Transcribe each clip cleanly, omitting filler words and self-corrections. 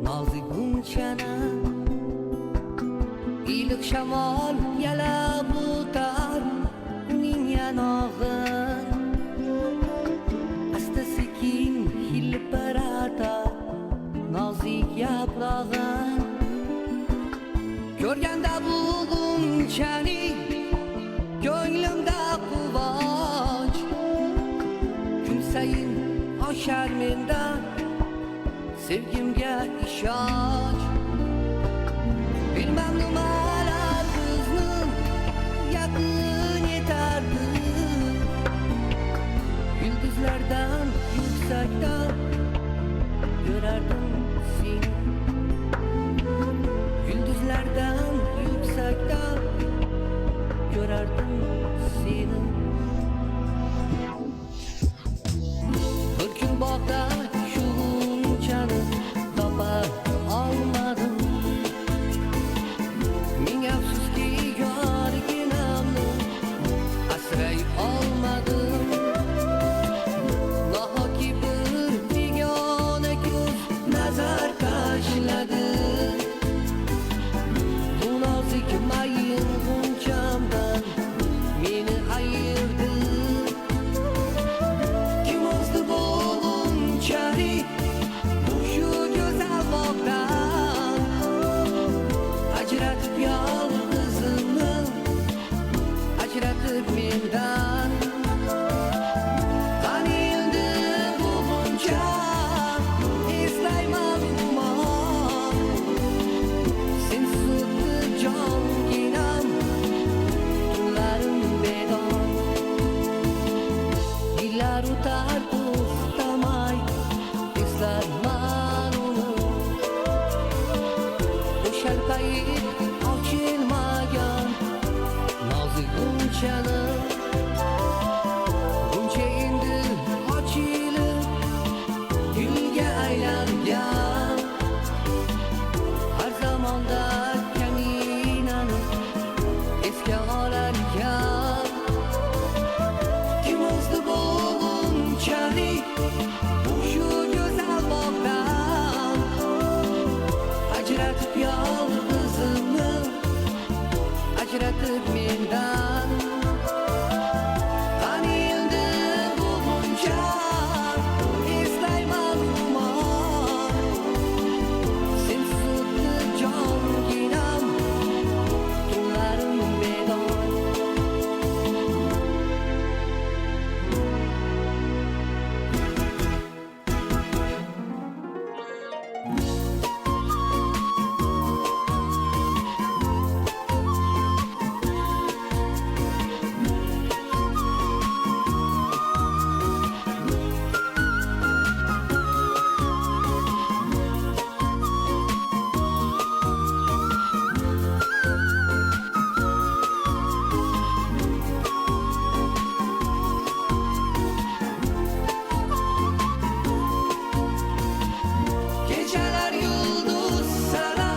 nozik g'unchani iliq shamol yalab o'tar uning yanog'in asta sekin hilpiratar nozik yaprog'in ko'rganda bu g'unchani ko'nglimda quvonch kun sayin oshar menda sevgimga ishonch bilmam nimalar bizni yaqin etardi yulduzlardan yuksakda ko'rardim seni yulduzlardan yuksakda ko'rardim seni bir kun bog'da shu g'unchani topa olmadim ming afsuski yorginamni asray olmadim nahotki bir begona ko'z nazar tashladi bu nozik mayin g'unchamdan meni ayirdi kim o'zdi bu g'unchani shu go'zal bog'dan ajratib yolg'izimni ajratib mendan qani endi bu g'uncha eslayman umon sensiz o'tdi jonginam tunlarim bedor yillar o'tar to'xtamay eslarman uni o'shal payt ochilmagan nozik g'unchani g'uncha endi ochilib gulga aylangan har zamonda kaminani esga olarkan kim o'zdi bu g'unchani shu go'zal bog'dan ajratib yolg'izimni ajratib mendan qani endi bu g'uncha eslayman umon sensiz o'tdi jonginam tunlarim bedor Geceler yıldız sana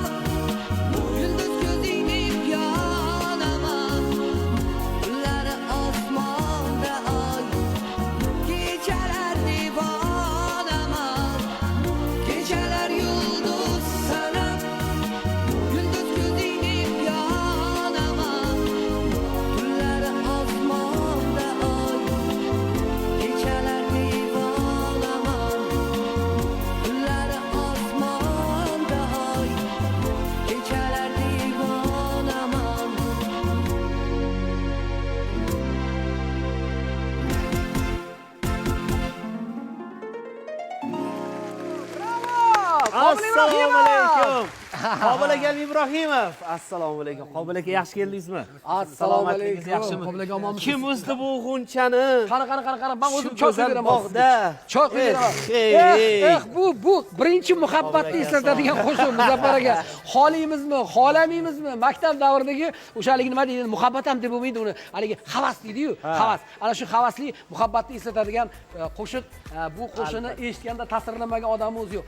Yıldız gözünü yanama Gülleri asmanda ay Geceler divanama Geceler yıldız sana Yıldız gözünü yanama Gülleri asmanda ay Geceler divanama Gülleri asmanda ay Geceler divanaman Assalomu alaykum. Qobil aka Ibrohimov. Assalomu alaykum. Qobil aka yaxshi keldingizmi? Assalomu alaykum. Yaxshimi? Qobil aka omonmisiz? Kim o'zdi bu g'unchani? Qara. Men o'zim Shu choy go'zal beraman. bog'da. Choy beraman. Bu birinchi muhabbatni eslatadigan qo'shiq Muzaffar aka. Xohlaymizmi, xohlamaymizmi? Maktab davridagi o'shaligi nima deydi? Muhabbat ham deb bo'lmaydi uni. Haligi havas deydi-yu, havas. Ana shu havasli muhabbatni eslatadigan qo'shiq. Bu qo'shiqni eshitganda ta'sirlanmagan odam o'zi yo'q.